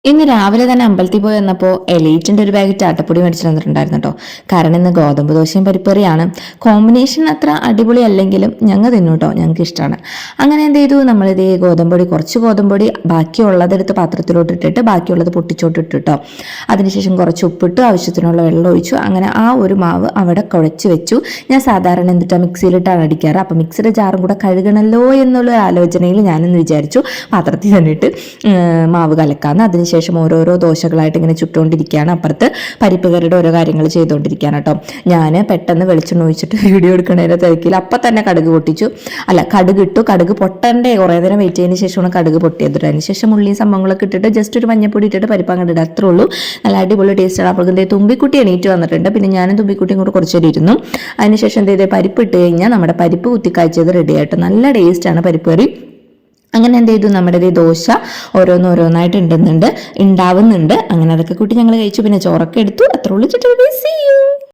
ഇന്ന് രാവിലെ തന്നെ അമ്പലത്തിൽ പോയി വന്നപ്പോൾ എലൈറ്റിൻ്റെ ഒരു ബാഗ് ചാട്ടപ്പൊടി മേടിച്ചിട്ട് വന്നിട്ടുണ്ടായിരുന്നു കേട്ടോ. കാരണം ഇന്ന് ഗോതമ്പ് ദോശയും പരിപ്പറിയാണ്. കോമ്പിനേഷൻ അത്ര അടിപൊളി അല്ലെങ്കിലും ഞങ്ങൾ തിന്നു കേട്ടോ, ഞങ്ങൾക്ക് ഇഷ്ടമാണ്. അങ്ങനെ എന്ത് ചെയ്തു, നമ്മളിത് ഗോതമ്പൊടി കുറച്ച് ഗോതമ്പൊടി ബാക്കിയുള്ളതെടുത്ത് പാത്രത്തിലോട്ട് ഇട്ടിട്ട് ബാക്കിയുള്ളത് പൊട്ടിച്ചോട്ട് ഇട്ടിട്ടോ. അതിനുശേഷം കുറച്ച് ഉപ്പിട്ട് ആവശ്യത്തിനുള്ള വെള്ളം ഒഴിച്ചു. അങ്ങനെ ആ ഒരു മാവ് അവിടെ കുഴച്ച് വെച്ചു. ഞാൻ സാധാരണ എന്നിട്ട് മിക്സിയിലിട്ടാണ് അടിക്കാറ്. അപ്പം മിക്സിയുടെ ജാറും കൂടെ കഴുകണമല്ലോ എന്നുള്ള ആലോചനയിൽ ഞാനെന്ന് വിചാരിച്ചു പാത്രത്തിൽ തന്നിട്ട് മാവ് കലക്കാമെന്ന്. അതിനുശേഷം ഓരോരോ ദോശകളായിട്ട് ഇങ്ങനെ ചുട്ടുകൊണ്ടിരിക്കുകയാണ്. അപ്പുറത്ത് പരിപ്പ് കറിയുടെ ഓരോ കാര്യങ്ങൾ ചെയ്തുകൊണ്ടിരിക്കുകയാണ് കേട്ടോ. ഞാൻ പെട്ടെന്ന് വെളിച്ചെണ്ണ ഒഴിച്ചിട്ട് വീഡിയോ എടുക്കണതിൻ്റെ തിരക്കിൽ അപ്പം തന്നെ കടുക് പൊട്ടിച്ചു. കടുക് ഇട്ടു. കടുക് പൊട്ടണ്ടേ, കുറേ നേരം വെയിറ്റ് ചെയ്തതിന് ശേഷമാണ് കടുക് പൊട്ടിയത്. അതിനുശേഷം ഉള്ളിയും സംഭവങ്ങളൊക്കെ ഇട്ടിട്ട് ജസ്റ്റ് ഒരു മഞ്ഞപ്പൊടി ഇട്ടിട്ട് പരിപ്പ് അങ്ങോട്ട് ഇടുക, അത്രേ ഉള്ളൂ. നല്ല അടിപൊളി ടേസ്റ്റാണ്. അപ്പോൾ എന്തേ തുമ്പിക്കുട്ടി എണീറ്റ് വന്നിട്ടുണ്ട്. പിന്നെ ഞാനും തുമ്പിക്കുട്ടിയും കൂടെ കുറച്ച് നേരം ഇരുന്നു. അതിനുശേഷം എന്ത് ചെയ്തേ, പരിപ്പ് ഇട്ട് കഴിഞ്ഞാൽ നമ്മുടെ പരിപ്പ് കുത്തിക്കാഴ്ചത് റെഡി ആയിട്ട് നല്ല ടേസ്റ്റാണ് പരിപ്പ് കറി. അങ്ങനെ എന്ത് ചെയ്തു, നമ്മുടെ ദോശ ഓരോന്നോരോന്നായിട്ട് ഉണ്ടാവുന്നുണ്ട്. അങ്ങനെ അതൊക്കെ കൂട്ടി ഞങ്ങൾ കഴിച്ചു. പിന്നെ ചോറൊക്കെ എടുത്തു. അത്ര ഉള്ളു.